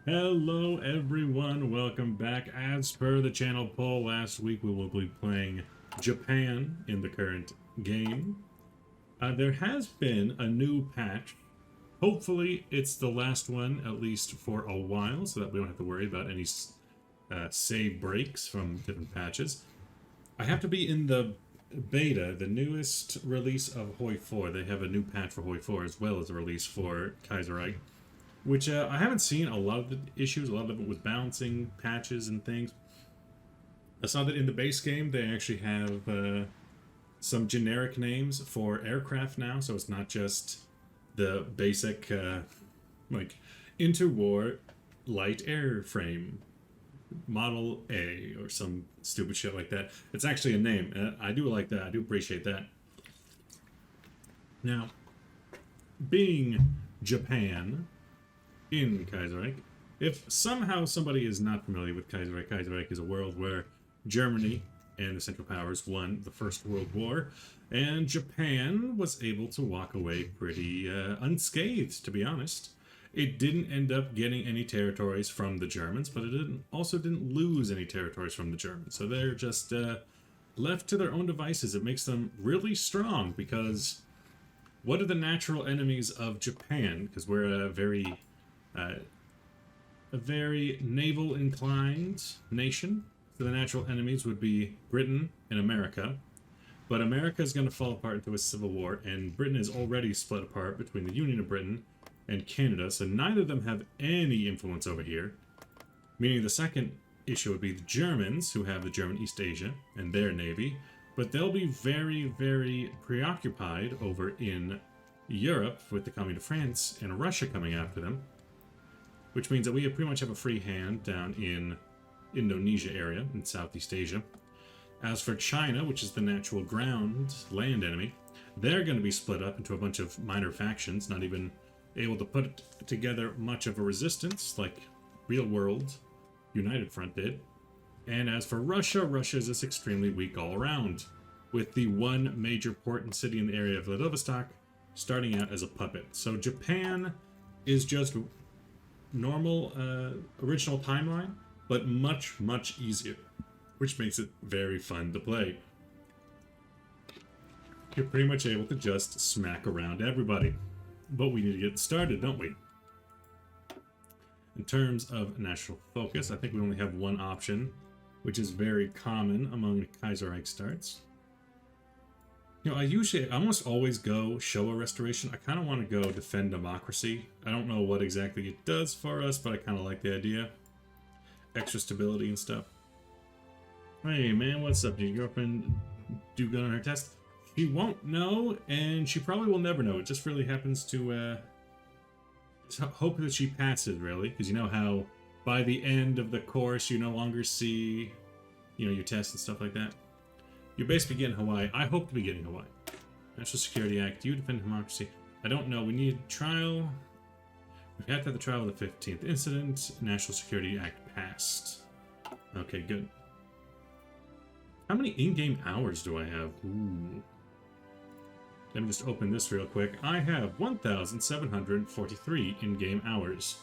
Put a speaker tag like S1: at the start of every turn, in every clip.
S1: Hello everyone, welcome back. As per the channel poll last week, we will be playing Japan in the current game. There has been a new patch. Hopefully it's the last one, at least for a while, so that we don't have to worry about any save breaks from different patches. I have to be in the beta, the newest release of Hoi4. They have a new patch for Hoi4 as well as a release for Kaiserreich. Which I haven't seen a lot of the issues. A lot of it was balancing patches and things. I saw that in the base game they actually have some generic names for aircraft now, so it's not just the basic like interwar light airframe model A or some stupid shit like that. It's actually a name, and I do like that. I do appreciate that. Now, being Japan in Kaiserreich. If somehow somebody is not familiar with Kaiserreich, Kaiserreich is a world where Germany and the Central Powers won the First World War, and Japan was able to walk away pretty unscathed, to be honest. It didn't end up getting any territories from the Germans, but it also didn't lose any territories from the Germans. So they're just left to their own devices. It makes them really strong because what are the natural enemies of Japan? Because we're a very naval inclined nation. So the natural enemies would be Britain and America. But America is going to fall apart into a civil war, and Britain is already split apart between the Union of Britain and Canada, so neither of them have any influence over here. Meaning the second issue would be the Germans, who have the German East Asia and their navy, but they'll be very, very preoccupied over in Europe with the coming to France and Russia coming after them, which means that we pretty much have a free hand down in Indonesia area in Southeast Asia. As for China, which is the natural ground land enemy, they're going to be split up into a bunch of minor factions, not even able to put together much of a resistance like real world United Front did. And as for Russia, Russia is just extremely weak all around, with the one major port and city in the area of Vladivostok starting out as a puppet. So Japan is just normal original timeline, but much, much easier, which makes it very fun to play. You're pretty much able to just smack around everybody. But we need to get started, don't we? In terms of national focus, I think we only have one option, which is very common among Kaiserreich starts. You know, I almost always go Showa Restoration. I kind of want to go Defend Democracy. I don't know what exactly it does for us, but I kind of like the idea. Extra stability and stuff. Hey man, what's up? Did your girlfriend do good on her test? She won't know, and she probably will never know. It just really happens to hope that she passes, really. Because you know how by the end of the course you no longer see, your tests and stuff like that. You're basically getting Hawaii. I hope to be getting Hawaii. National Security Act. Do you defend democracy? I don't know. We need trial. We have to have the trial of the 15th incident. National Security Act passed. Okay, good. How many in-game hours do I have? Ooh. Let me just open this real quick. I have 1,743 in-game hours.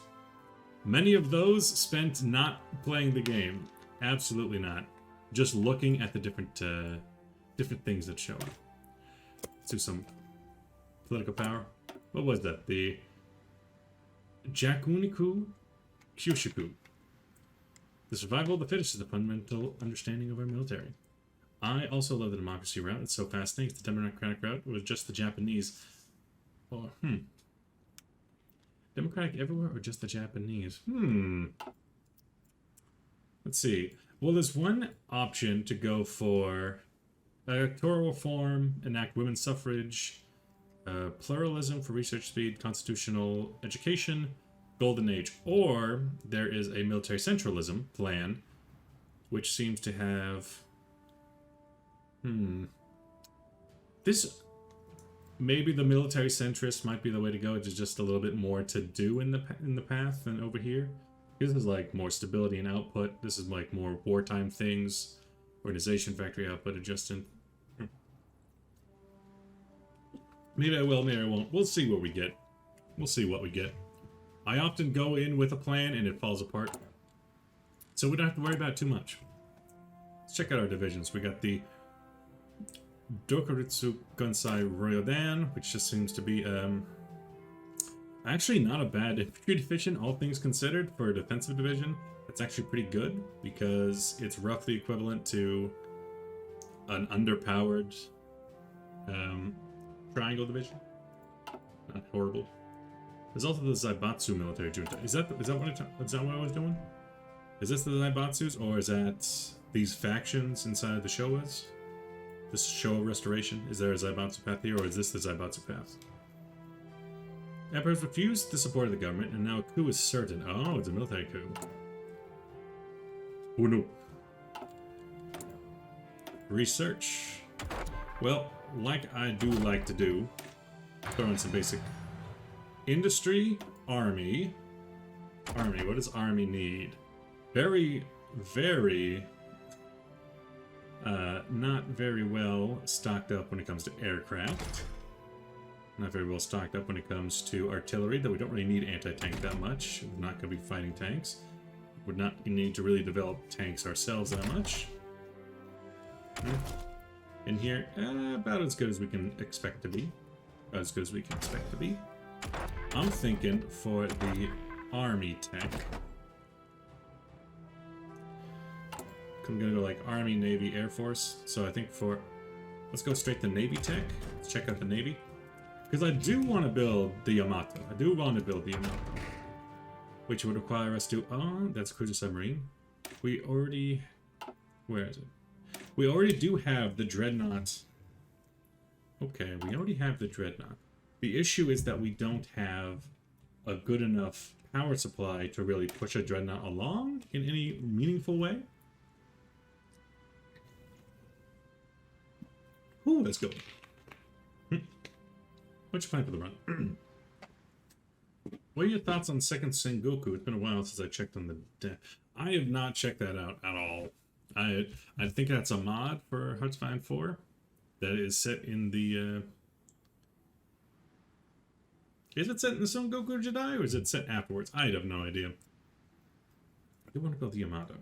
S1: Many of those spent not playing the game. Absolutely not. Just looking at the different things that show up. Let's do some political power. What was that? The Jakuniku Kyushiku. The survival of the fittest is the fundamental understanding of our military. I also love the democracy route. It's so fascinating. The democratic route was just the Japanese. Oh, Democratic everywhere or just the Japanese? Let's see. Well, there's one option to go for electoral reform, enact women's suffrage, pluralism for research speed, constitutional education, golden age. Or there is a military centralism plan, which seems to have... This, maybe the military centrist might be the way to go. There's just a little bit more to do in the path than over here. This is like more stability and output. This is like more wartime things, organization, factory output, adjusting. Maybe I will, maybe I won't. We'll see what we get. We'll see what we get. I often go in with a plan and it falls apart. So we don't have to worry about it too much. Let's check out our divisions. We got the Dokuritsu Gonsai Ryodan, which just seems to be actually not a bad infantry division, all things considered, for a defensive division. That's actually pretty good because it's roughly equivalent to an underpowered triangle division. Not horrible. There's also the Zaibatsu military junta. Is that what I was doing? Is this the Zaibatsus, or is that these factions inside the Showas? This Showa restoration? Is there a Zaibatsu path here, or is this the Zaibatsu path? Emperors refused the support of the government, and now a coup is certain. Oh, it's a military coup. Who knew? Research. Well, like I do like to do, throw in some basic industry, army. Army, what does army need? Very, very not very well stocked up when it comes to aircraft. Not very well stocked up when it comes to artillery, though we don't really need anti-tank that much. We're not going to be fighting tanks. Would not need to really develop tanks ourselves that much. In here, about as good as we can expect to be. About as good as we can expect to be. I'm thinking for the army tech. I'm gonna go like Army, Navy, Air Force. So I think for... Let's go straight to Navy tech. Let's check out the Navy. Because I do want to build the Yamato. I do want to build the Yamato. Which would require us to... Oh, that's cruiser submarine. We already... Where is it? We already do have the Dreadnought. Okay, we already have the Dreadnought. The issue is that we don't have a good enough power supply to really push a Dreadnought along in any meaningful way. Ooh, let's go. What'd you find for the run? What are your thoughts on Second Sengoku? It's been a while since I checked on the... I have not checked that out at all. I think that's a mod for Hearts of 4 that is set in the... Is it set in the Son Goku Jedi, or is it set afterwards? I have no idea. I do want to build the Yamato.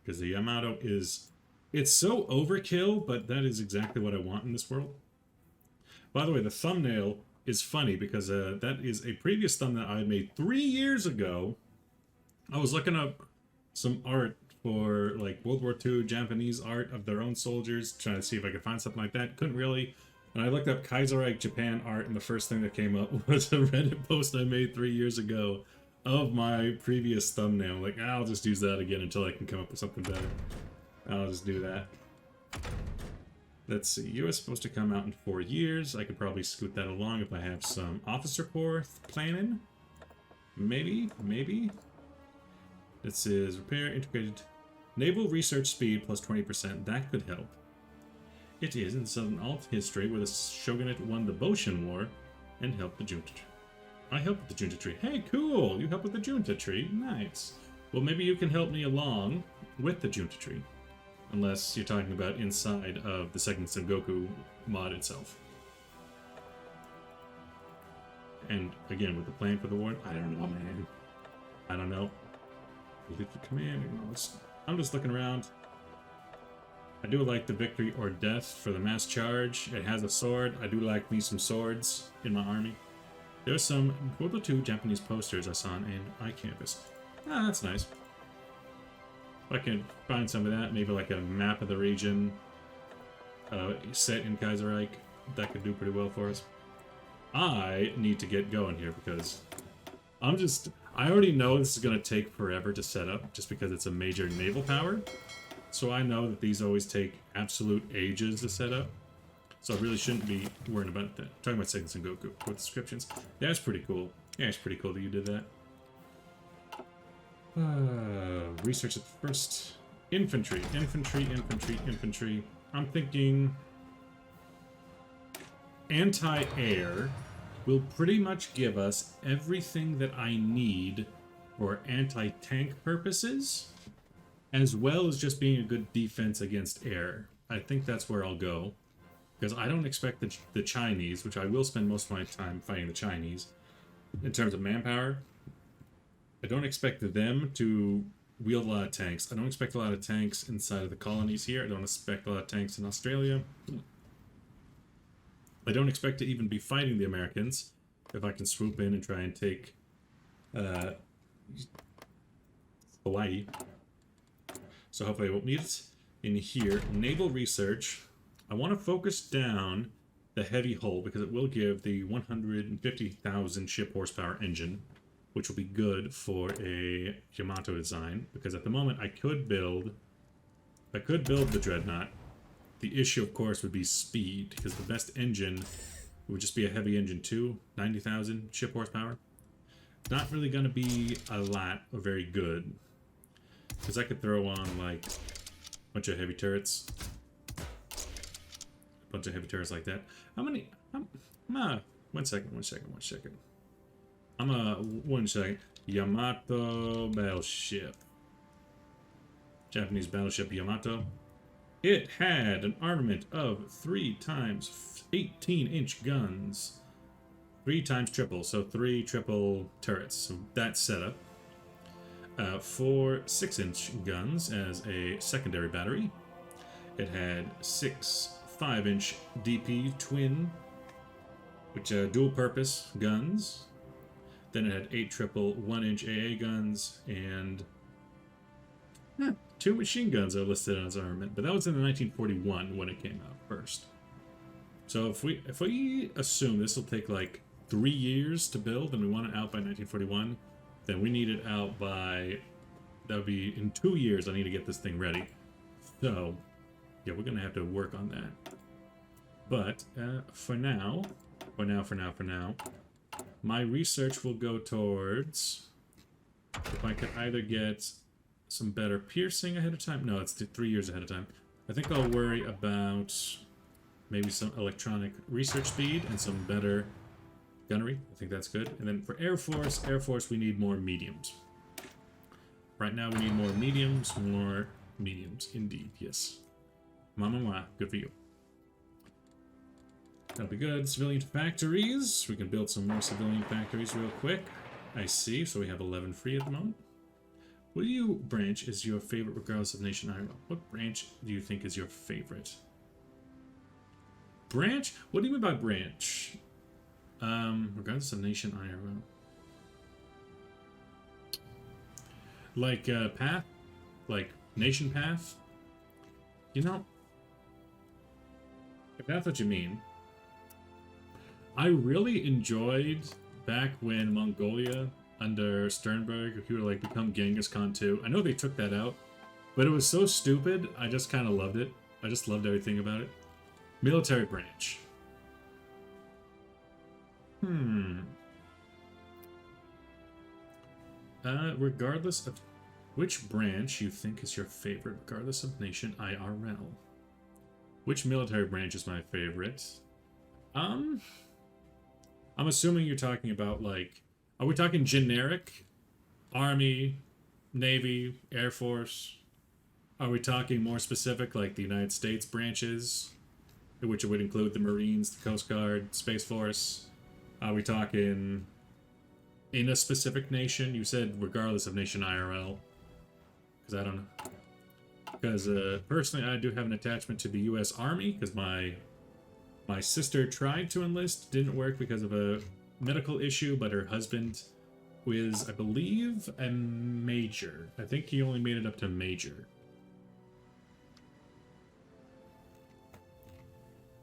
S1: Because the Yamato is... It's so overkill, but that is exactly what I want in this world. By the way, the thumbnail is funny because that is a previous thumbnail I made 3 years ago. I was looking up some art for like World War II Japanese art of their own soldiers, trying to see if I could find something like that. Couldn't really. And I looked up Kaiserreich Japan art, and the first thing that came up was a Reddit post I made 3 years ago of my previous thumbnail. Like, I'll just use that again until I can come up with something better. I'll just do that. Let's see. US supposed to come out in 4 years. I could probably scoot that along if I have some officer corps planning. Maybe. This is repair integrated naval research speed plus 20%. That could help. It is in Southern Alt history where the shogunate won the Boshin War and helped the junta tree. I helped with the junta tree. Hey, cool! You helped with the junta tree. Nice. Well, maybe you can help me along with the junta tree. Unless you're talking about inside of the Second Sengoku mod itself. And again, with the plan for the war, I don't know, man. I don't know. Leave the command. I'm just looking around. I do like the victory or death for the mass charge. It has a sword. I do like me some swords in my army. There's some World War II Japanese posters I saw in iCampus. Ah, that's nice. If I can find some of that, maybe like a map of the region set in Kaiserreich, that could do pretty well for us. I need to get going here because I already know this is going to take forever to set up just because it's a major naval power. So I know that these always take absolute ages to set up. So I really shouldn't be worrying about that. I'm talking about Second Sengoku with descriptions. Yeah, it's pretty cool. Yeah, it's pretty cool that you did that. Research at first. Infantry. I'm thinking anti-air will pretty much give us everything that I need for anti-tank purposes, as well as just being a good defense against air. I think that's where I'll go, because I don't expect the Chinese, which I will spend most of my time fighting the Chinese, in terms of manpower, I don't expect them to wield a lot of tanks. I don't expect a lot of tanks inside of the colonies here. I don't expect a lot of tanks in Australia. I don't expect to even be fighting the Americans if I can swoop in and try and take uh, Hawaii. So hopefully I won't need it. In here, naval research. I want to focus down the heavy hull because it will give the 150,000 ship horsepower engine, which will be good for a Yamato design. Because at the moment I could build the Dreadnought. The issue, of course, would be speed, because the best engine would just be a heavy engine too, 90,000 ship horsepower. Not really going to be a lot or very good, because I could throw on like a bunch of heavy turrets. A bunch of heavy turrets like that. How many? One second. One second. Yamato battleship. Japanese battleship Yamato. It had an armament of 3 times 18-inch guns. 3 times triple, so 3 triple turrets. So that setup. 4 6-inch guns as a secondary battery. It had 6 5-inch DP twin, which dual-purpose guns. Then it had 8 triple 1-inch AA guns and 2 machine guns are listed on its armament, but that was in the 1941 when it came out first. So if we assume this will take like 3 years to build and we want it out by 1941, then we need it out by, that would be in 2 years. I need to get this thing ready. So yeah, we're gonna have to work on that. But for now, my research will go towards if I could either get some better piercing ahead of time. No, it's 3 years ahead of time. I think I'll worry about maybe some electronic research speed and some better gunnery. I think that's good. And then for Air Force, we need more mediums. Right now we need more mediums indeed, yes. Mama, good for you. That'll be good. Civilian factories. We can build some more civilian factories real quick. I see, so we have 11 free at the moment. What do you branch is your favorite regardless of nation IRL? What branch do you think is your favorite? Branch? What do you mean by branch? Regardless of nation IRL. Like path? Like nation path? You know, if that's what you mean, I really enjoyed back when Mongolia under Sternberg, he would like become Genghis Khan too. I know they took that out, but it was so stupid. I just kind of loved it. I just loved everything about it. Military branch. Regardless of which branch you think is your favorite, regardless of nation IRL. Which military branch is my favorite? I'm assuming you're talking about like, are we talking generic? Army, Navy, Air Force? Are we talking more specific like the United States branches, which would include the Marines, the Coast Guard, Space Force? Are we talking in a specific nation? You said regardless of nation IRL. Because I don't know. Because personally, I do have an attachment to the U.S. Army, because my sister tried to enlist, didn't work because of a medical issue, but her husband was, I believe, a major. I think he only made it up to major.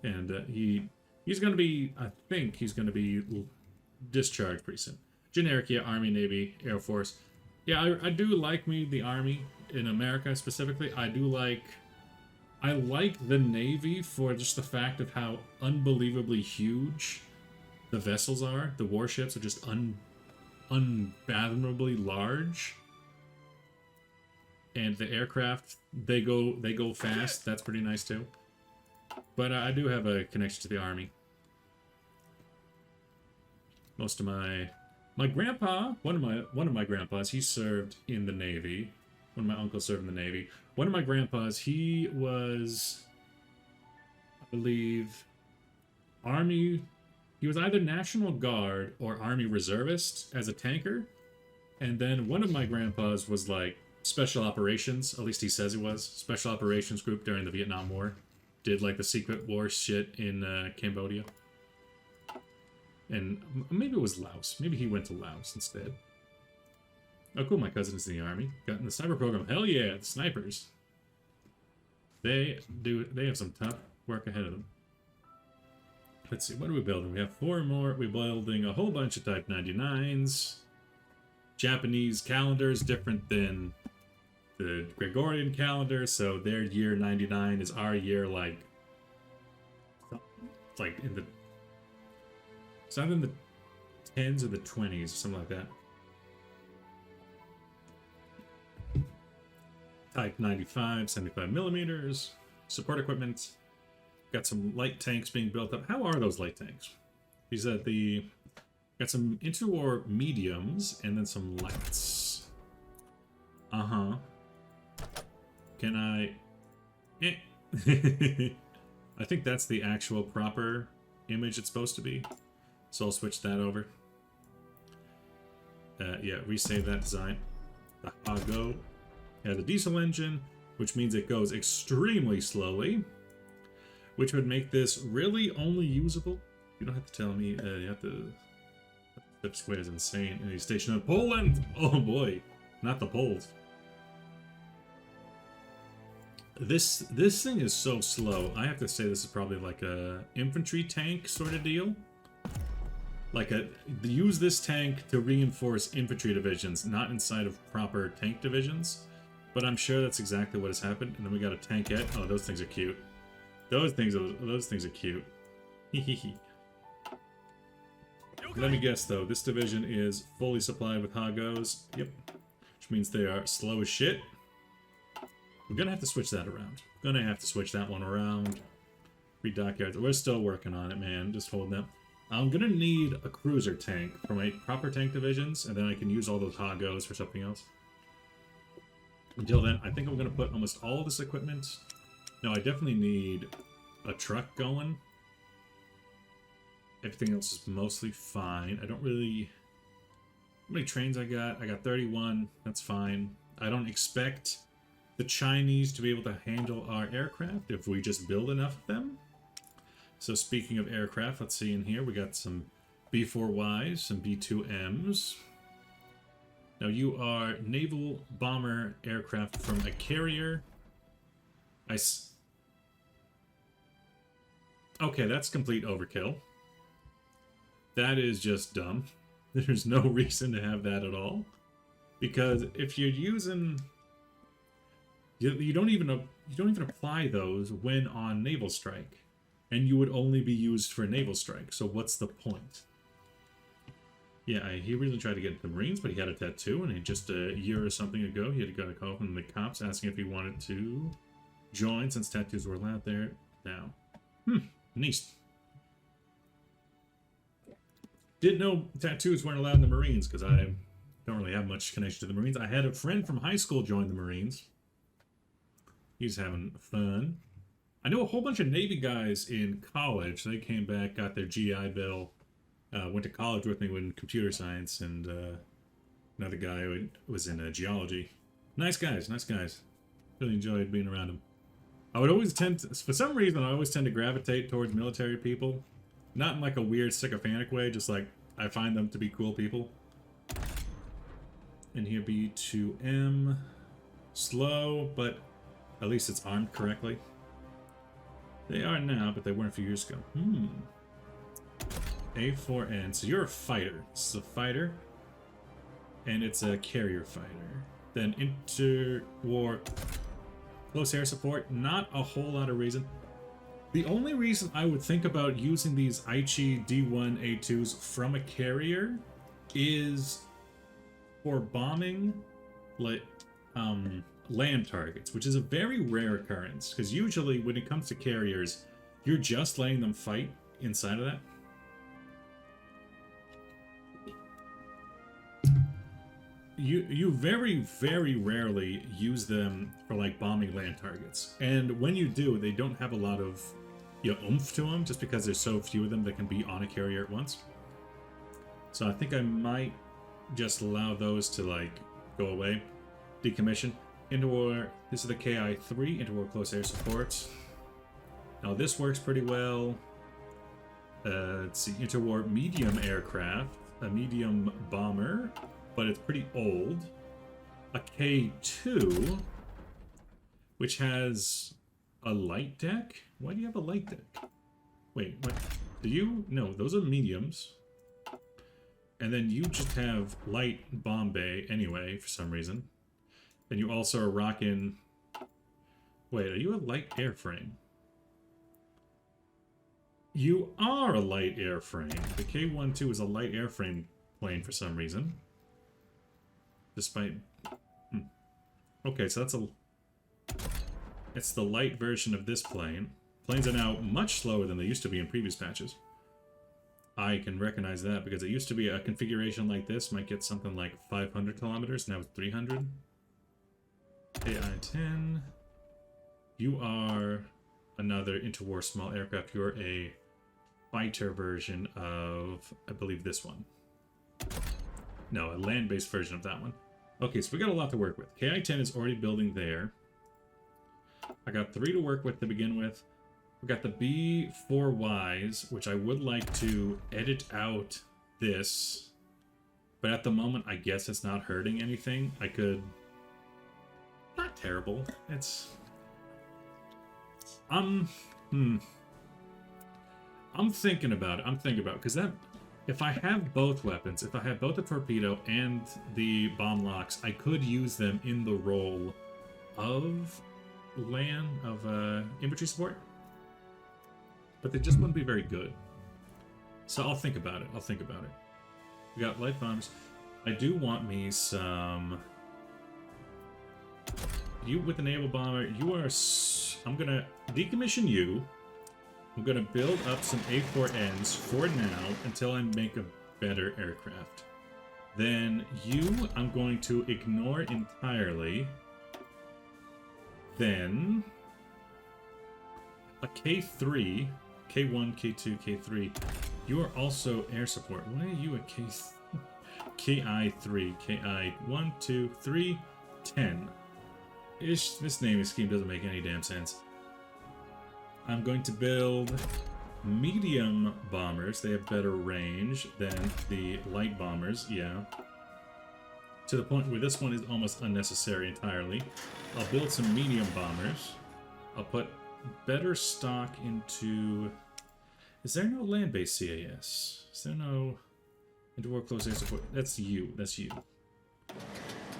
S1: And he's going to be, I think he's going to be discharged pretty soon. Generic, yeah, Army, Navy, Air Force. Yeah, I do like the Army in America specifically. I like the Navy for just the fact of how unbelievably huge the vessels are. The warships are just unfathomably large. And the aircraft, they go fast. That's pretty nice too. But I do have a connection to the Army. Most of my grandpa, one of my grandpas, he served in the Navy. One of my uncles served in the Navy. One of my grandpas, he was, I believe, Army. He was either National Guard or Army Reservist as a tanker. And then one of my grandpas was like special operations, at least he says he was, special operations group during the Vietnam War. Did like the secret war shit in Cambodia. And maybe it was Laos. Maybe he went to Laos instead. Oh, cool. My cousin is in the army. Got in the sniper program. Hell yeah, the snipers. They have some tough work ahead of them. Let's see, what are we building? We have 4 more. We're building a whole bunch of Type 99s. Japanese calendars, different than the Gregorian calendar, so their year 99 is our year, like in the... It's either in the 10s or the 20s, or something like that. Type 95, 75 millimeters. Support equipment. Got some light tanks being built up. How are those light tanks? These are the... Got some interwar mediums, and then some lights. Uh-huh. Can I... I think that's the actual proper image it's supposed to be. So I'll switch that over. Yeah, resave that design. The Hago has a diesel engine, which means it goes extremely slowly, which would make this really only usable. You don't have to tell me. You have to... Step square is insane. And he's stationed in Poland! Oh boy, not the Poles. This thing is so slow. I have to say this is probably like a infantry tank sort of deal. Like use this tank to reinforce infantry divisions, not inside of proper tank divisions. But I'm sure that's exactly what has happened. And then we got a tankette. Oh, those things are cute. Those things are cute. Hehehe. Let me guess though, this division is fully supplied with Hagos. Yep. Which means they are slow as shit. We're gonna have to switch that around. Gonna have to switch that one around. Redockyards. We're still working on it, man. Just hold them. I'm gonna need a cruiser tank for my proper tank divisions, and then I can use all those Hagos for something else. Until then, I think I'm gonna put almost all this equipment. No, I definitely need a truck going. Everything else is mostly fine. I don't really... How many trains I got? I got 31. That's fine. I don't expect the Chinese to be able to handle our aircraft if we just build enough of them. So speaking of aircraft, let's see in here. We got some B-4Ys, some B-2Ms. Now you are naval bomber aircraft from a carrier. Okay, that's complete overkill. That is just dumb. There's no reason to have that at all. Because if you're using... You don't even apply those when on naval strike. And you would only be used for naval strike. So what's the point? Yeah, he really tried to get into the Marines, but he had a tattoo, and just a year or something ago, he had got a call from the cops asking if he wanted to join, since tattoos were allowed there now. Neat. Didn't know tattoos weren't allowed in the Marines, because I don't really have much connection to the Marines. I had a friend from high school join the Marines. He's having fun. I know a whole bunch of Navy guys in college. They came back, got their GI Bill, went to college with me in computer science, and another guy who was in geology. Nice guys, nice guys. Really enjoyed being around them. I would always tend to, for some reason, I always tend to gravitate towards military people. Not in like a weird sycophantic way, just like I find them to be cool people. And here B2M. Slow, but at least it's armed correctly. They are now, but they weren't a few years ago. A4N. So you're a fighter. This is a fighter. And it's a carrier fighter. Then interwar close air support. Not a whole lot of reason. The only reason I would think about using these Aichi D1A2s from a carrier is for bombing like land targets, which is a very rare occurrence, because usually when it comes to carriers, you're just letting them fight inside of that. You very, very rarely use them for like bombing land targets, and when you do, they don't have a lot of oomph to them, just because there's so few of them that can be on a carrier at once. So I think I might just allow those to, like, go away. Decommission. Interwar, this is the KI-3, Interwar Close Air Support. Now this works pretty well. Let's see, Interwar Medium Aircraft, a medium bomber, but it's pretty old. A K-2, which has a light deck? Why do you have a light deck? Wait, what? Do you? No, those are mediums. And then you just have light bomb bay anyway, for some reason. And you also are rocking... Wait, are you a light airframe? You are a light airframe. The K-12 is a light airframe plane for some reason. Despite... Okay, so that's a... It's the light version of this plane. Planes are now much slower than they used to be in previous patches. I can recognize that because it used to be a configuration like this might get something like 500 kilometers, now it's 300. AI-10. You are another interwar small aircraft. You're a fighter version of, I believe, this one. No, a land-based version of that one. Okay, so we got a lot to work with. KI-10 is already building there. I got 3 to work with to begin with. We got the B4Ys, which I would like to edit out this. But at the moment, I guess it's not hurting anything. I could... Not terrible. It's... I'm thinking about it. Because that... If I have both weapons, if I have both the torpedo and the bomb locks, I could use them in the role of infantry support. But they just wouldn't be very good. So I'll think about it. We got light bombs. I do want me some... You with the naval bomber, you are... I'm gonna decommission you. I'm gonna build up some A4Ns for now until I make a better aircraft. Then you, I'm going to ignore entirely. Then... A K3... K1, K2, K3. You are also air support. Why are you a KI3? KI 1, 2, 3, 10. This naming scheme doesn't make any damn sense. I'm going to build medium bombers. They have better range than the light bombers, yeah. To the point where this one is almost unnecessary entirely. I'll build some medium bombers. I'll put better stock into... Is there no land-based CAS? Is there no interwar close air support? That's you. That's you.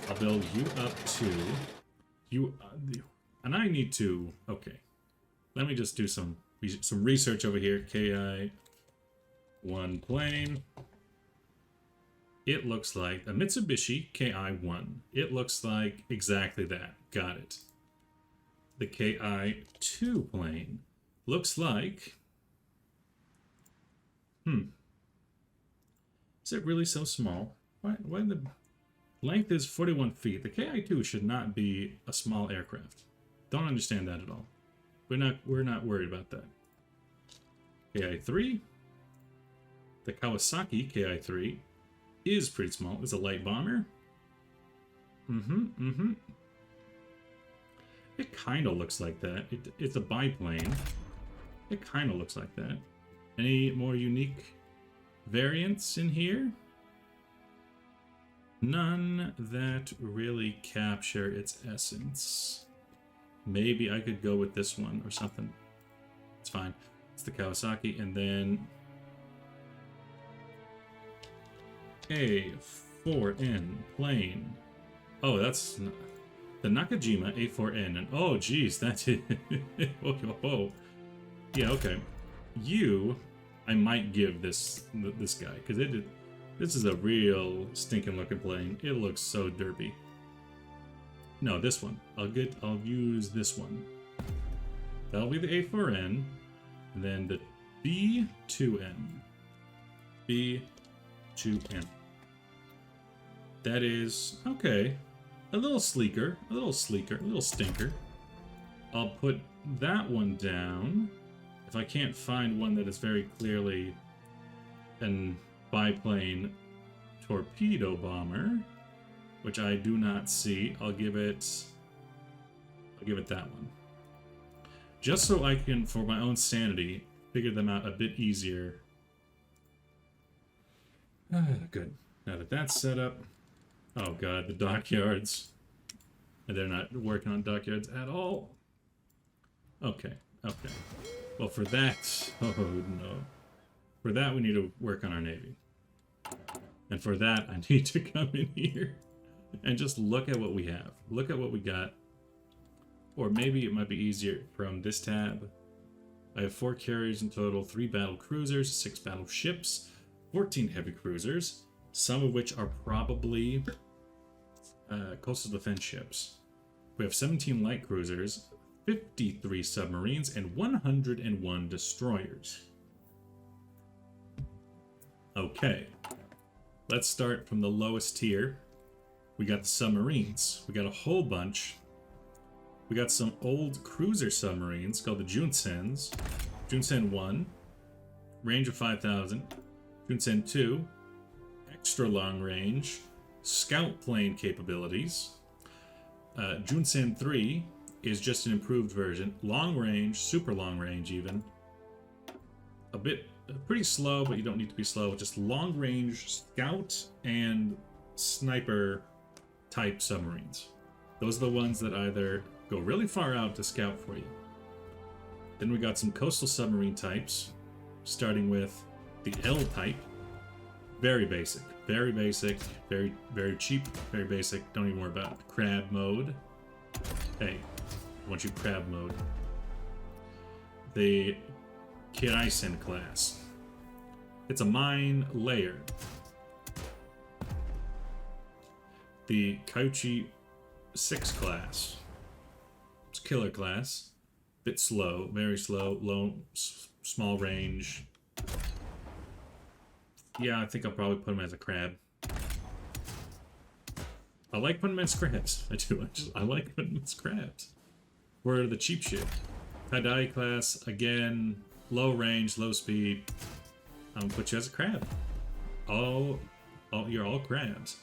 S1: I'll build you up to... You... and I need to... Okay. Let me just do some research over here. KI-1 plane. It looks like a Mitsubishi KI-1. It looks like exactly that. Got it. The KI-2 plane looks like... Is it really so small? Why the length is 41 feet? The KI-2 should not be a small aircraft. Don't understand that at all. We're not worried about that. KI-3. The Kawasaki KI-3 is pretty small. It's a light bomber. It kind of looks like that. It's a biplane. It kind of looks like that. Any more unique variants in here? None that really capture its essence. Maybe I could go with this one or something. It's fine. It's the Kawasaki, and then A4N plane. Oh, that's the Nakajima A4N, and oh, geez, that's it. Oh, yeah, okay. You, I might give this guy because this is a real stinking looking plane. It looks so derpy. No, this one. I'll use this one. That'll be the A4N, and then the B2N. B2N. That is okay. A little sleeker, a little stinker. I'll put that one down. If I can't find one that is very clearly an biplane torpedo bomber, which I do not see. I'll give it that one. Just so I can, for my own sanity, figure them out a bit easier. Good. Now that that's set up... Oh god, the dockyards. They're not working on dockyards at all. Okay, okay. Well, for that... Oh, no. For that, we need to work on our navy. And for that, I need to come in here and just look at what we have. Look at what we got. Or maybe it might be easier from this tab. I have 4 carriers in total, 3 battle cruisers, 6 battleships, 14 heavy cruisers, some of which are probably coastal defense ships. We have 17 light cruisers, 53 submarines, and 101 destroyers. Okay, let's start from the lowest tier. We got the submarines. We got a whole bunch. We got some old cruiser submarines called the Junsens. Junsen 1, range of 5,000. Junsen 2, extra long range, scout plane capabilities. Junsen 3 is just an improved version. Long range, super long range even. A bit pretty slow, but you don't need to be slow. Just long range scout and sniper type submarines. Those are the ones that either go really far out to scout for you. Then we got some coastal submarine types, starting with the L type. Very basic, very cheap, very basic. Don't even worry about it. Crab mode. Hey, I want you crab mode. The Kaiserreich class. It's a mine layer. The Kaiserreich 6 class. It's killer class. Bit slow, very slow, low, small range. Yeah, I think I'll probably put him as a crab. I like putting him as crabs. I do. I like putting him as crabs. For the cheap shit. Tadai class, again, low range, low speed. I'm gonna put you as a crab. You're all crabs.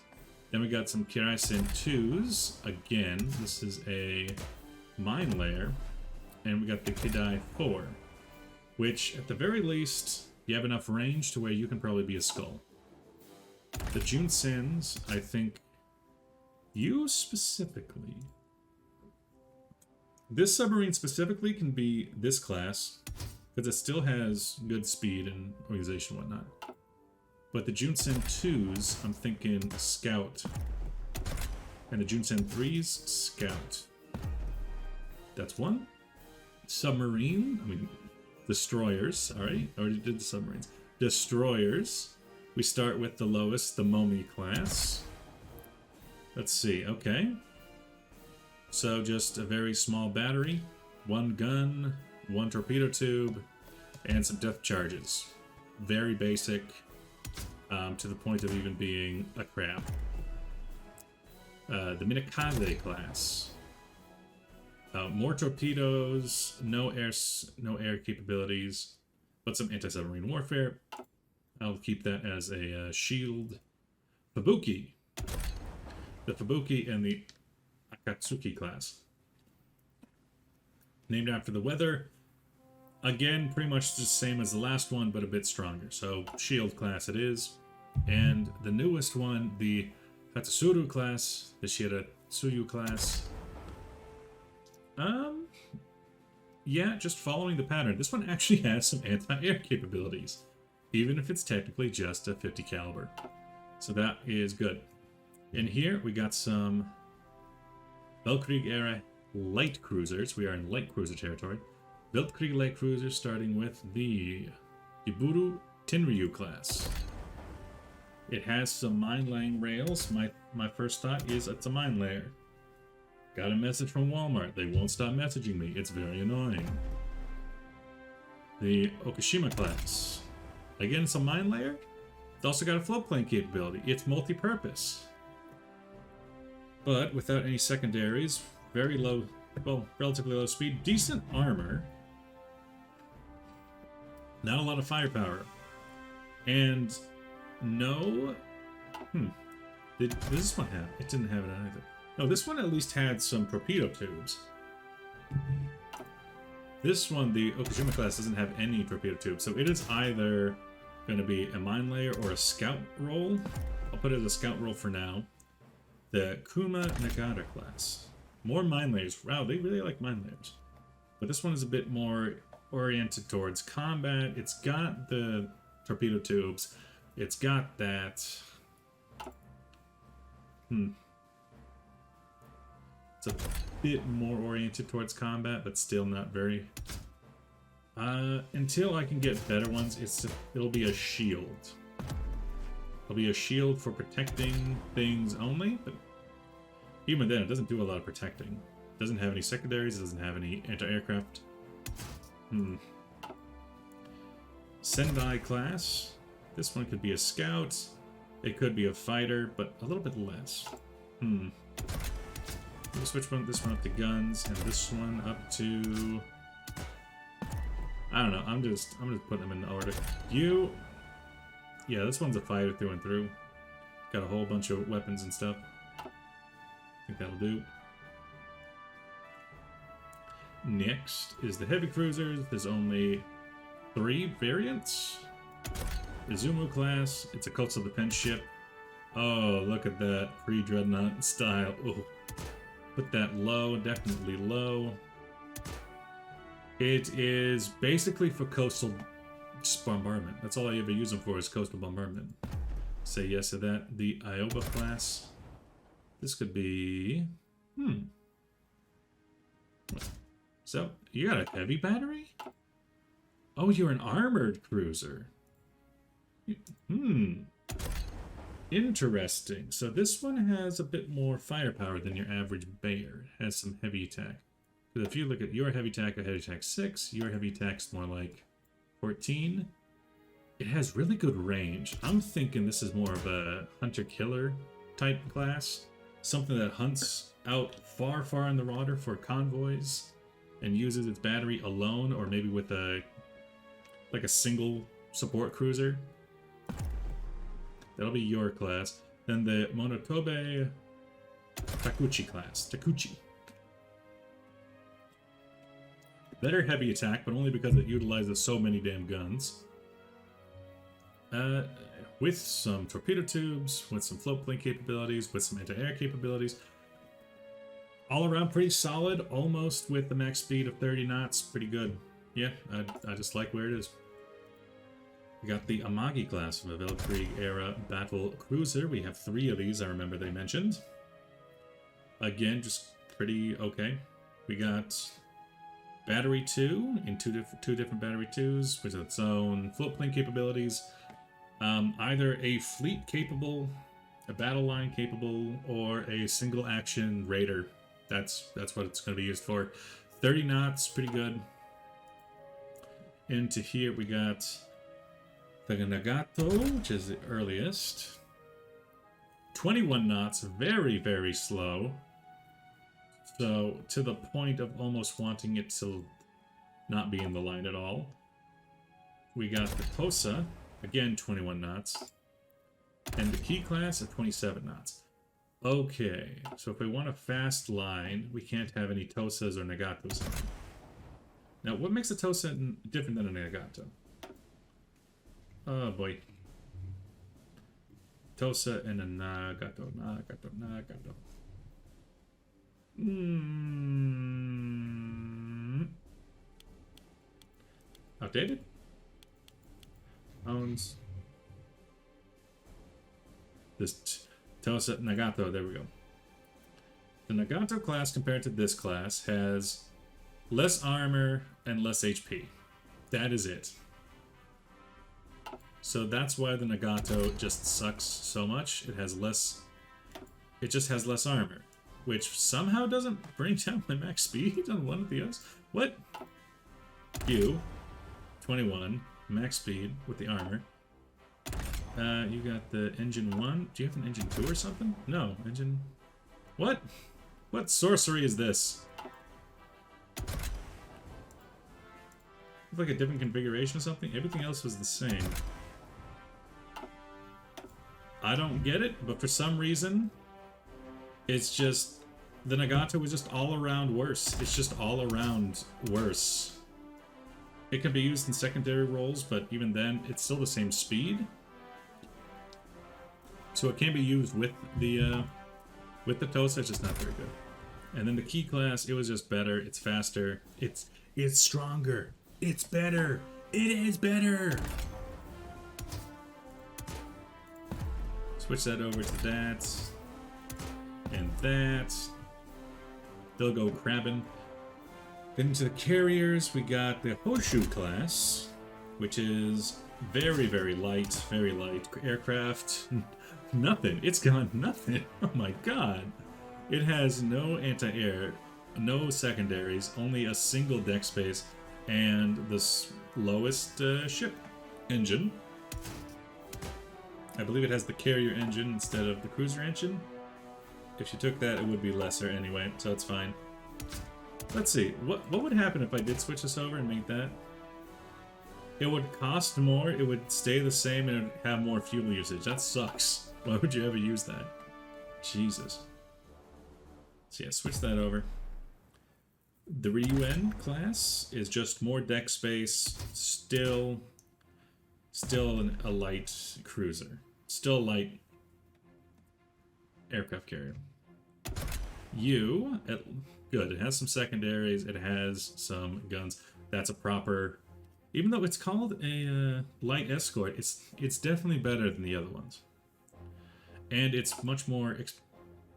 S1: Then we got some Kaiserreich 2s. Again, this is a mine layer. And we got the Kaiserreich 4, which at the very least, you have enough range to where you can probably be a skull. The Junsens, I think, you specifically. This submarine specifically can be this class, because it still has good speed and organization and whatnot. But the Junsen 2s, I'm thinking scout. And the Junsen 3s, scout. That's one. Submarine, destroyers, alright, already did the submarines. Destroyers, we start with the lowest, the Momi class. Let's see, okay. So just a very small battery, 1 gun, 1 torpedo tube, and some depth charges. Very basic, to the point of even being a crab. The Minakaze class. More torpedoes, no air capabilities, but some anti-submarine warfare. I'll keep that as a shield. Fubuki. The Fubuki and the Akatsuki class. Named after the weather. Again, pretty much the same as the last one, but a bit stronger. So, shield class it is. And the newest one, the Hatsuru class, the Shiratsuyu class. Yeah, just following the pattern. This one actually has some anti-air capabilities, even if it's technically just a 50 caliber. So that is good. In here, we got some Weltkrieg era light cruisers. We are in light cruiser territory. Weltkrieg light cruisers, starting with the Iburu Tenryu class. It has some mine laying rails. My first thought is it's a mine layer. Got a message from Walmart. They won't stop messaging me. It's very annoying. The Okishima class. Again, it's a mine layer. It's also got a floatplane capability. It's multi-purpose. But without any secondaries, very low, well, relatively low speed, decent armor. Not a lot of firepower. And no Did this one have? It didn't have it either. No, this one at least had some torpedo tubes. This one, the Okajima class, doesn't have any torpedo tubes, so it is either going to be a mine layer or a scout roll. I'll put it as a scout roll for now. The Kuma Nagata class. More mine layers. Wow, they really like mine layers. But this one is a bit more oriented towards combat. It's got the torpedo tubes. It's got that... It's a bit more oriented towards combat, but still not very. Until I can get better ones, it'll be a shield. It'll be a shield for protecting things only, but even then, it doesn't do a lot of protecting. It doesn't have any secondaries, it doesn't have any anti-aircraft. Sendai class. This one could be a scout. It could be a fighter, but a little bit less. We'll switch this one up to guns, and this one up to... I don't know, I'm just putting them in order. Yeah, this one's a fighter through and through. Got a whole bunch of weapons and stuff. I think that'll do. Next is the heavy cruisers. There's only 3 variants. Izumo class, it's a coastal defense ship. Oh, look at that pre-dreadnought style. Ooh. Put that low, definitely low. It is basically for coastal bombardment. That's all I ever use them for is coastal bombardment. Say yes to that. The Ioba class. This could be... So, you got a heavy battery? Oh, you're an armored cruiser. Interesting. So this one has a bit more firepower than your average Bayer. It has some heavy attack. Because if you look at your heavy attack, a heavy attack 6, your heavy attack's more like 14. It has really good range. I'm thinking this is more of a hunter-killer type class. Something that hunts out far, far in the water for convoys and uses its battery alone or maybe with a single support cruiser. That'll be your class. Then the Monotobe Takuchi class. Takuchi. Better heavy attack, but only because it utilizes so many damn guns. With some torpedo tubes, with some float plane capabilities, with some anti-air capabilities. All around pretty solid, almost with the max speed of 30 knots. Pretty good. Yeah, I just like where it is. We got the Amagi class of a Weltkrieg era battle cruiser. We have 3 of these, I remember they mentioned. Again, just pretty okay. We got Battery 2 in two different Battery 2s with its own float plane capabilities. Either a fleet capable, a battle line capable, or a single action raider. That's what it's going to be used for. 30 knots, pretty good. Into here we got the Nagato, which is the earliest. 21 knots, very, very slow. So, to the point of almost wanting it to not be in the line at all. We got the Tosa, again 21 knots. And the Key class at 27 knots. Okay, so if we want a fast line, we can't have any Tosas or Nagatos on. Now, what makes a Tosa different than a Nagato? Oh boy. Tosa and a Nagato. Outdated? Owns. This Tosa Nagato, there we go. The Nagato class compared to this class has less armor and less HP. That is it. So that's why the Nagato just sucks so much. It just has less armor, which somehow doesn't bring down my max speed on one of the others. What? You, 21, max speed with the armor. You got the engine 1. Do you have an engine 2 or something? No, engine... What? What sorcery is this? Like a different configuration or something? Everything else was the same. I don't get it, but for some reason, it's just... The Nagato was just all around worse. It's just all around worse. It can be used in secondary roles, but even then, it's still the same speed. So it can be used with the Tosa, it's just not very good. And then the key class, it was just better. It's faster. It's stronger. It's better. It is better. Switch that over to that. And that. They'll go crabbing. Then into the carriers, we got the Hoi4 class, which is very, very light aircraft. Nothing. It's got nothing. Oh my god. It has no anti-air, no secondaries, only a single deck space, and the lowest ship engine. I believe it has the carrier engine instead of the cruiser engine. If you took that, it would be lesser anyway, so it's fine. Let's see, what would happen if I did switch this over and make that? It would cost more, it would stay the same, and it would have more fuel usage. That sucks. Why would you ever use that? Jesus. So yeah, switch that over. The Ryuen class is just more deck space, still a light cruiser. Still a light aircraft carrier. Good, it has some secondaries, it has some guns. That's a proper... Even though it's called a light escort, it's definitely better than the other ones. And it's much more...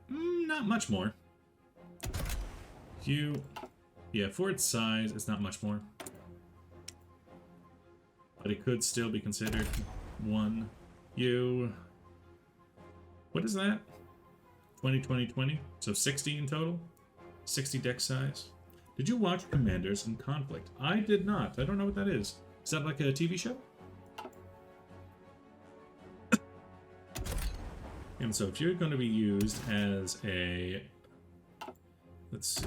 S1: not much more. Yeah, for its size, it's not much more. But it could still be considered one. What is that? 20, 20, 20? So 60 in total? 60 deck size. Did you watch Commanders in Conflict? I did not. I don't know what that is. Is that like a TV show? And so if you're going to be used as a... Let's see.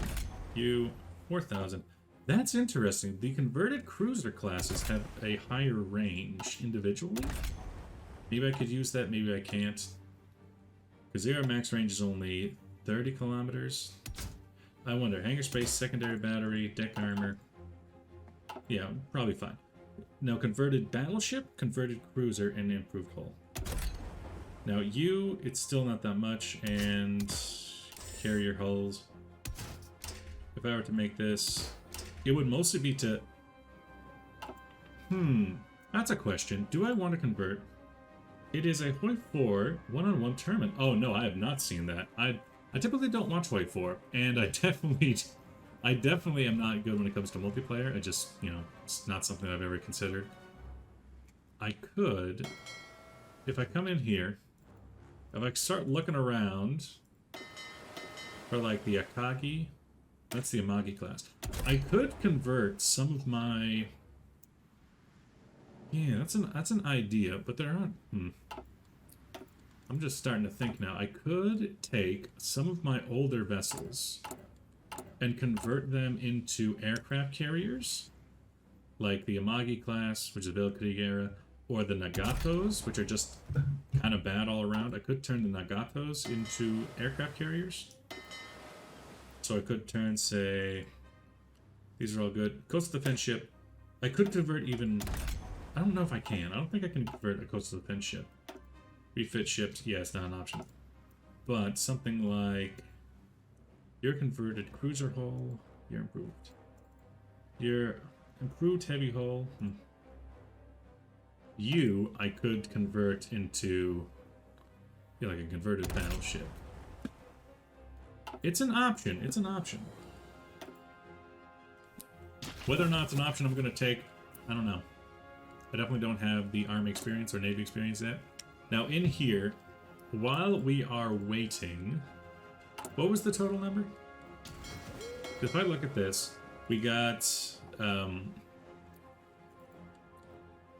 S1: U-4000. That's interesting. The converted cruiser classes have a higher range individually. Maybe I could use that, maybe I can't. Because their max range is only 30 kilometers. I wonder, hangar space, secondary battery, deck armor. Yeah, probably fine. Now, converted battleship, converted cruiser, and improved hull. Now, it's still not that much, and carrier hulls. If I were to make this, it would mostly be to... That's a question. Do I want to convert? It is a Hoi4 one-on-one tournament. Oh no, I have not seen that. I typically don't watch Hoi4, and I definitely am not good when it comes to multiplayer. I just, it's not something I've ever considered. I could, if I come in here, if I start looking around for like the Akagi, that's the Amagi class. I could convert some of my... Yeah, that's an idea, but there aren't... I'm just starting to think now. I could take some of my older vessels and convert them into aircraft carriers, like the Amagi class, which is Weltkrieg era, or the Nagatos, which are just kind of bad all around. I could turn the Nagatos into aircraft carriers. So I could turn, say... These are all good. Coastal defense ship. I could convert even... I don't know if I can. I don't think I can convert a coastal defense ship. Refit ships, yeah, it's not an option. But something like your converted cruiser hull, you're improved. Your improved heavy hull, I could convert into like a converted battleship. It's an option. It's an option. Whether or not it's an option I'm going to take, I don't know. I definitely don't have the Army experience or Navy experience yet. Now in here, while we are waiting, what was the total number? If I look at this, we got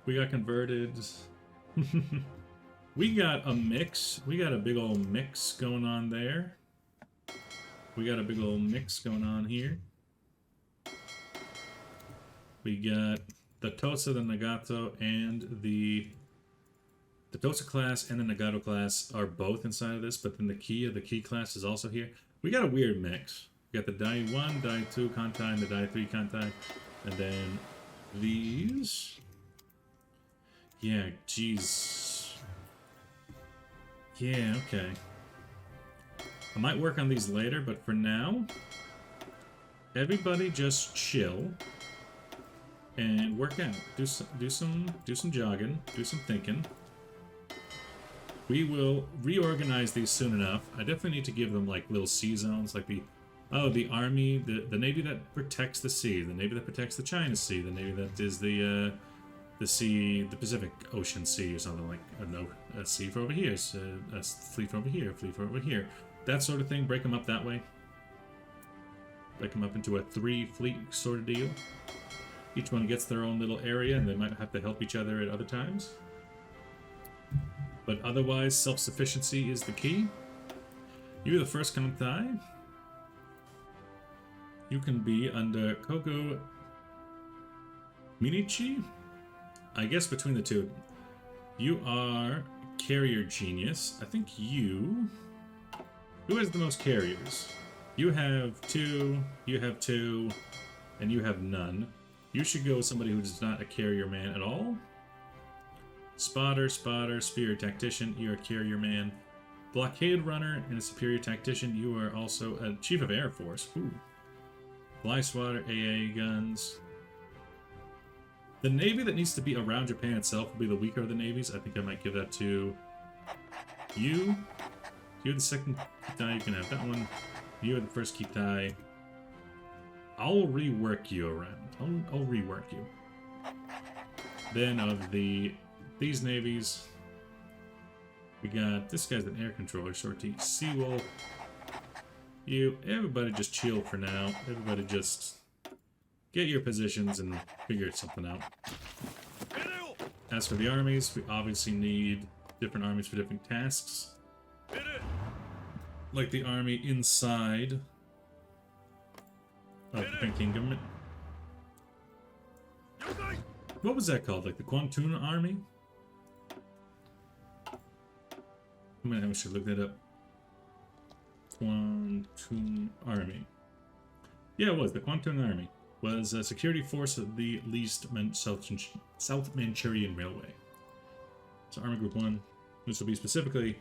S1: converted. We got a mix. We got a big old mix going on there. We got a big old mix going on here. We got the Tosa, the Nagato, and the The Tosa class and the Nagato class are both inside of this, but then the key of the key class is also here. We got a weird mix. We got the Dai 1, Dai 2 Kantai, and the Dai 3 Kantai. And then these. Yeah, jeez. Yeah, okay. I might work on these later, but for now, everybody just chill and work out. Do some jogging, do some thinking. We will reorganize these soon enough. I definitely need to give them like little sea zones, like the army, the navy that protects the sea, the navy that protects the China Sea, the navy that is the sea, the Pacific Ocean Sea or something like a sea for over here, a fleet for over here, a fleet for over here, that sort of thing. Break them up that way. Break them up into a 3-fleet sort of deal. Each one gets their own little area, and they might have to help each other at other times. But otherwise, self-sufficiency is the key. You're the first Kantai. You can be under Koko Minichi. I guess between the two. You are carrier genius. I think you... Who has the most carriers? You have 2, you have 2, and you have none. You should go with somebody who is not a carrier man at all. Spotter, spear tactician, you're a carrier man. Blockade runner and a superior tactician, you are also a chief of air force. Ooh. Fly swatter, AA guns. The navy that needs to be around Japan itself will be the weaker of the navies. I think I might give that to you. You're the second Kitai, you can have that one. You are the first Kitai. I'll rework you around. I'll rework you. Then of these navies, we got this guy's an air controller, Shorty. Seawolf. Everybody just chill for now. Everybody just get your positions and figure something out. As for the armies, we obviously need different armies for different tasks. Like the army inside of the Pink government. What was that called? Like the Kwantung Army? I should look that up. Kwantung Army. Yeah, it was. The Kwantung Army was a security force of the least South Manchurian Railway. So Army Group 1. This will be specifically...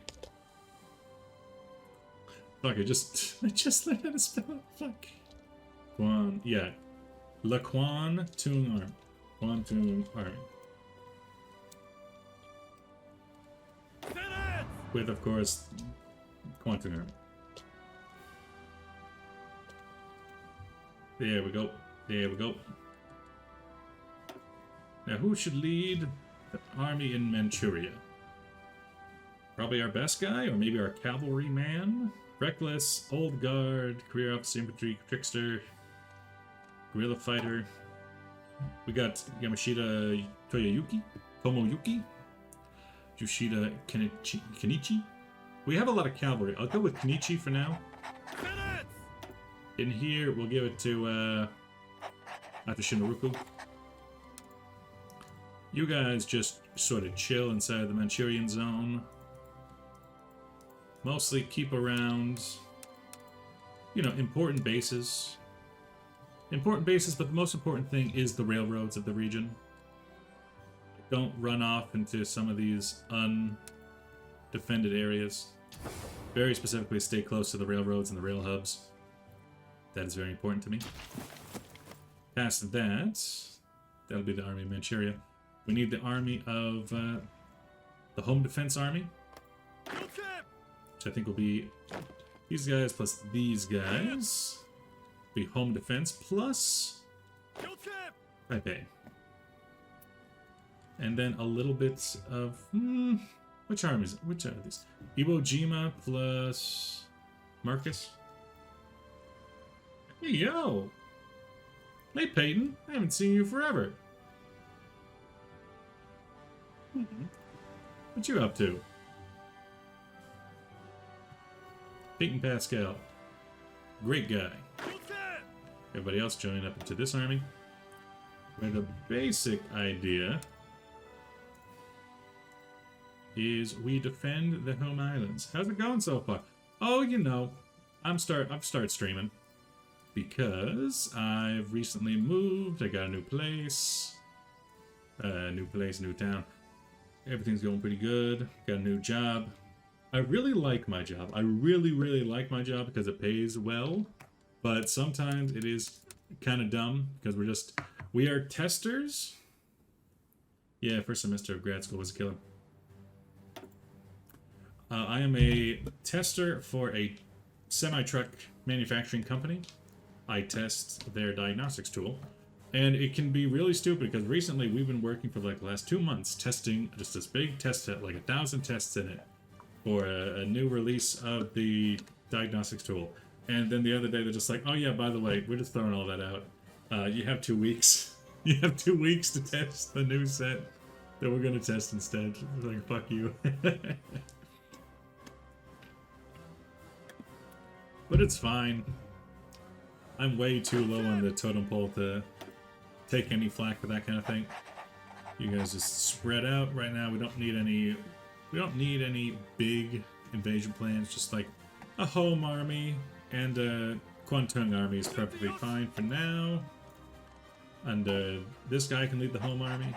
S1: Fuck, I just learned how to spell it. Fuck. Yeah. La Kwantung Army. Kwantung Army. With, of course, Kwantung Army. There we go. There we go. Now, who should lead the army in Manchuria? Probably our best guy, or maybe our cavalry man? Reckless, Old Guard, Career Officer, Infantry, Trickster, Guerrilla Fighter. We got Yamashita Tomoyuki, Yoshida Kenichi. We have a lot of cavalry. I'll go with Kenichi for now. In here, we'll give it to after Shinoruku. You guys just sort of chill inside the Manchurian zone. Mostly keep around, you know, important bases. Important bases, but the most important thing is the railroads of the region. Don't run off into some of these undefended areas. Very specifically, stay close to the railroads and the rail hubs. That is very important to me. Past that, that'll be the Army of Manchuria. We need the army of the Home Defense Army. Which I think will be these guys plus these guys. Be Home Defense plus Taipei. And then a little bit of which armies? Which are these? Iwo Jima plus Marcus. Hey yo! Hey Peyton, I haven't seen you forever. What you up to? Peyton Pascal. Great guy. Everybody else joining up into this army. With a basic idea is we defend the home islands. How's it going so far? Oh, you know, I've started streaming because I've recently moved. I got a new place, new town. Everything's going pretty good. Got a new job. I really like my job. I really, really like my job because it pays well. But sometimes it is kind of dumb because we are testers. Yeah, first semester of grad school was a killer. I am a tester for a semi-truck manufacturing company. I test their diagnostics tool. And it can be really stupid because recently we've been working for like the last 2 months testing just this big test set, like 1,000 tests in it, for a new release of the diagnostics tool. And then the other day they're just like, oh yeah, by the way, we're just throwing all that out. You have 2 weeks. You have 2 weeks to test the new set that we're going to test instead. It's like, fuck you. But it's fine. I'm way too low on the totem pole to take any flack for that kind of thing. You guys just spread out right now. We don't need any big invasion plans. Just like a home army and a Kwantung army is perfectly fine for now. And this guy can lead the home army.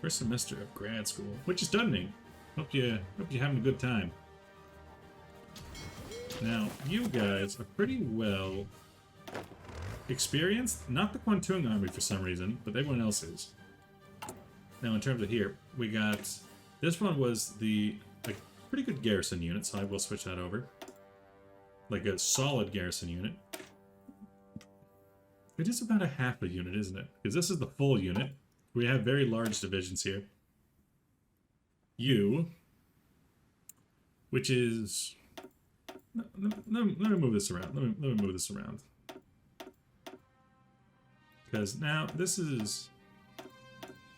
S1: First semester of grad school, which is stunning. Hope you're having a good time. Now, you guys are pretty well experienced. Not the Kwantung army for some reason, but everyone else is. Now, in terms of here, we got... This one was the pretty good garrison unit, so I will switch that over. Like a solid garrison unit. It is about a half a unit, isn't it? Because this is the full unit. We have very large divisions here. You, which is... Let me move this around. Let me move this around. Because now this is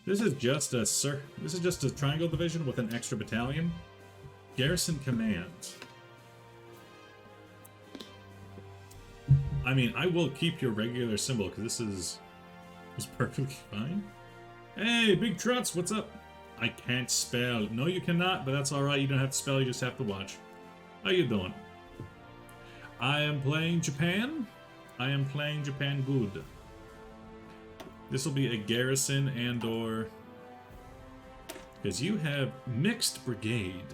S1: just a triangle division with an extra battalion. Garrison command. I mean, I will keep your regular symbol because this is perfectly fine. Hey, Big Truts, what's up? I can't spell. No, you cannot, but that's alright. You don't have to spell, you just have to watch. How you doing? I am playing Japan. I am playing Japan good. This will be a garrison and or... Because you have mixed brigade.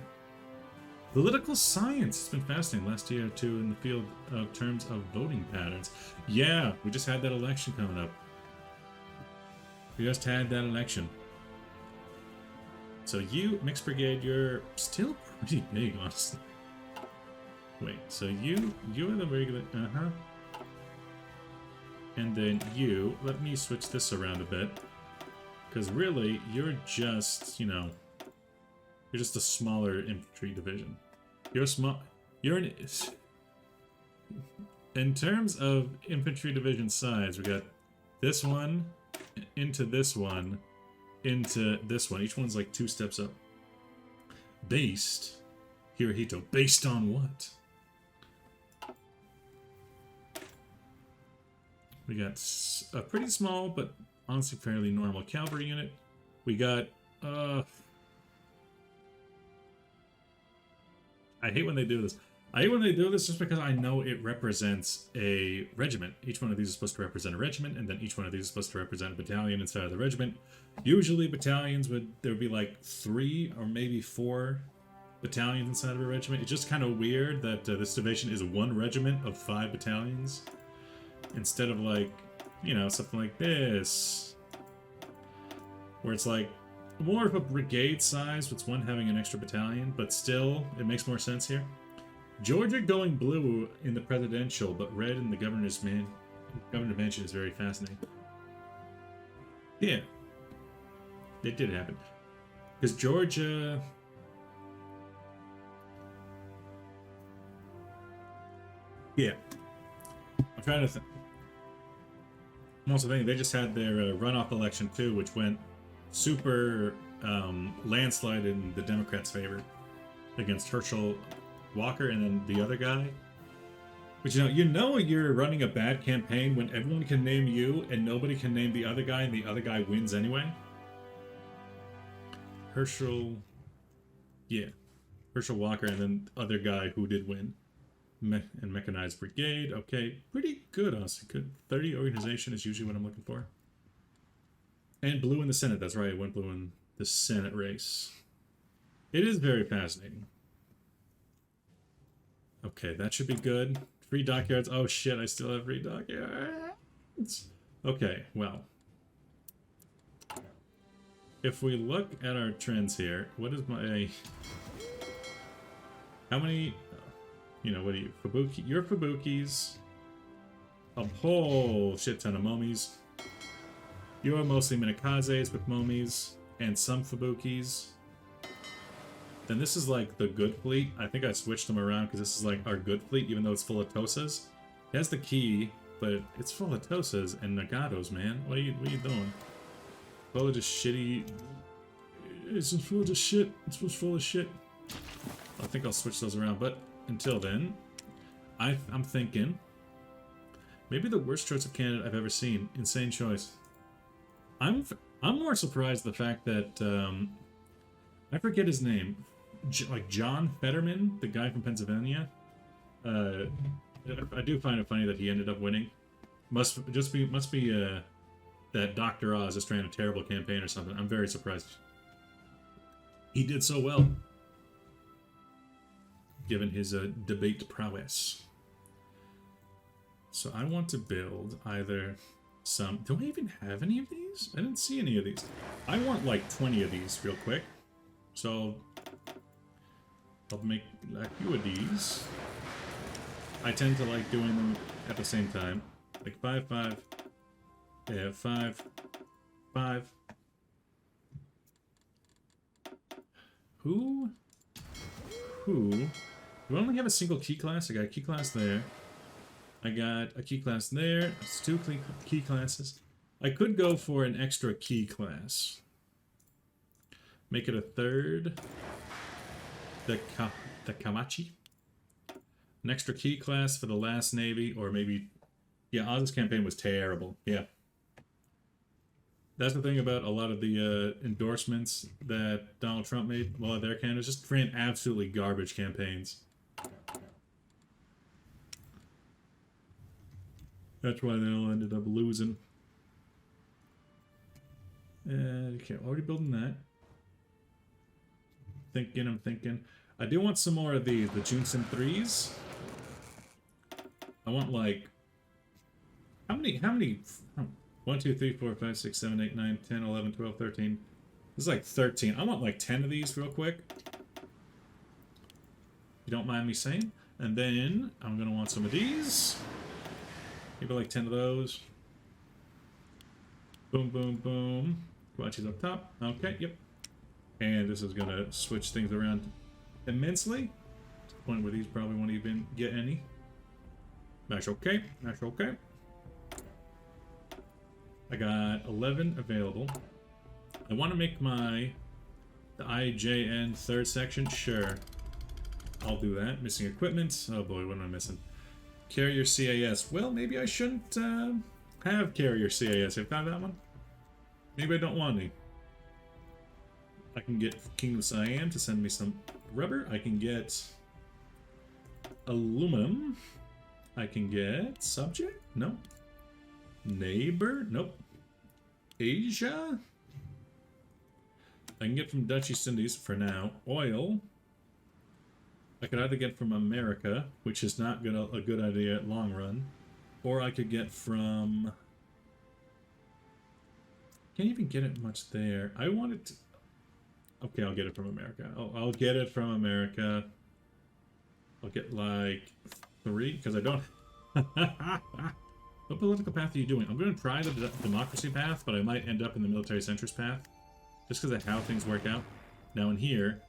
S1: Political science. It's been fascinating last year or two in the field of terms of voting patterns. Yeah, we just had that election coming up. We just had that election. So you, mixed brigade, you're still pretty big, honestly. Wait, so you are the regular, And then you, let me switch this around a bit. Because really, you're just, you know, you're just a smaller infantry division. You're in terms of infantry division size, we got this one, into this one, into this one. Each one's like 2 steps up. Based, Hirohito, based on what? We got a pretty small, but honestly fairly normal cavalry unit. We got, I hate when they do this. I hate when they do this just because I know it represents a regiment. Each one of these is supposed to represent a regiment, and then each one of these is supposed to represent a battalion inside of the regiment. Usually battalions there would be like 3 or maybe 4 battalions inside of a regiment. It's just kind of weird that this division is 1 regiment of 5 battalions. Instead of like, you know, something like this. Where it's like more of a brigade size with one having an extra battalion, but still, it makes more sense here. Georgia going blue in the presidential, but red in the governor's mansion is very fascinating. Yeah. It did happen. Because Georgia... Yeah. I'm trying to think. I'm also thinking they just had their runoff election too, which went super landslide in the Democrats' favor against Herschel Walker and then the other guy. But you know you're running a bad campaign when everyone can name you and nobody can name the other guy and the other guy wins anyway. Herschel. Yeah. Herschel Walker, and then the other guy who did win. And Mechanized Brigade. Okay, pretty good, honestly. Good. 30 organization is usually what I'm looking for. And blue in the Senate. That's right, I went blue in the Senate race. It is very fascinating. Okay, that should be good. Free dockyards. Oh shit, I still have free dockyards. Okay, well. If we look at our trends here, what is my... How many... You know, what are you? Fubuki? Your Fubukis. A whole shit ton of Momis. You are mostly Minakazes with Momis. And some Fubukis. Then this is like the good fleet. I think I switched them around because this is like our good fleet, even though it's full of Tosas. It has the key, but it's full of Tosas and Nagatos, man. What are you doing? Full of just shitty... It's just full of just shit. It's just full of shit. I think I'll switch those around, but until then, I'm thinking maybe the worst choice of candidate I've ever seen. Insane choice. I'm more surprised the fact that I forget his name, like John Fetterman, the guy from Pennsylvania. I do find it funny that he ended up winning. Must be that Dr. Oz just ran a terrible campaign or something. I'm very surprised. He did so well, given his debate prowess. So I want to build either some... Do I even have any of these? I didn't see any of these. I want like 20 of these real quick. So I'll make a few of these. I tend to like doing them at the same time. Like 5, 5. Yeah, 5, 5. Who? Do I only have a single key class? I got a key class there. I got a key class there. It's 2 key classes. I could go for an extra key class. Make it a 3rd. The Kamachi. An extra key class for the last Navy, or maybe... Yeah, Oz's campaign was terrible. Yeah. That's the thing about a lot of the endorsements that Donald Trump made while their candidates just ran absolutely garbage campaigns. That's why they all ended up losing. Okay, already building that. I'm thinking. I do want some more of these, the Junson 3s. I want like... How many... 1, 2, 3, 4, 5, 6, 7, 8, 9, 10, 11, 12, 13. This is like 13. I want like 10 of these real quick. You don't mind me saying? And then I'm going to want some of these. Maybe like 10 of those. Boom, boom, boom. Kawachis up top. Okay, yep. And this is going to switch things around immensely. To the point where these probably won't even get any. That's okay. That's okay. I got 11 available. I want to make the IJN 3rd section. Sure. I'll do that. Missing equipment. Oh boy, what am I missing? Carrier CAS. Well, maybe I shouldn't have Carrier CAS. I found that one. Maybe I don't want any. I can get Kingdom of Siam to send me some rubber. I can get aluminum. I can get subject. No. Neighbor? Nope. Asia? I can get from Dutch East Indies for now. Oil. I could either get from America, which is not a good idea at long run, or I could get from... Can't even get it much there. I wanted to... Okay, I'll get it from America. I'll get it from America. I'll get like 3, because I don't... What political path are you doing? I'm going to try the democracy path, but I might end up in the military centrist path. Just because of how things work out. Now in here,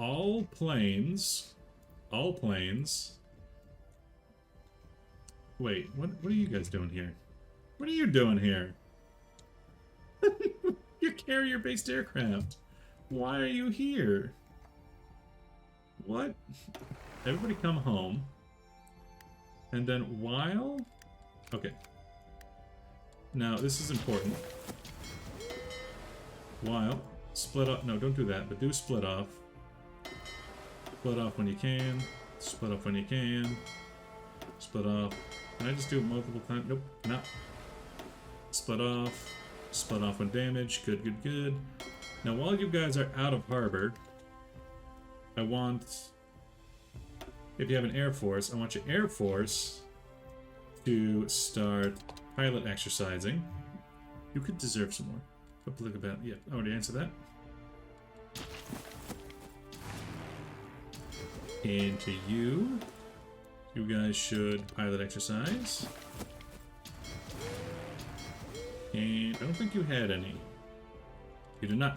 S1: all planes... Wait, what are you guys doing here? What are you doing here? You're carrier-based aircraft. Why are you here? What? Everybody come home. And then while... Okay. Now, this is important. While Split off. No, don't do that, but do split off. Split off when you can. Split off when you can. Split off. Can I just do it multiple times? Nope, no. Split off. Split off when damaged. Good, good, good. Now, while you guys are out of harbor, I want, if you have an Air Force, I want your Air Force to start pilot exercising. You could deserve some more. Look about, yeah, I already answered that. And to you, you guys should pilot exercise. And I don't think you had any. You did not.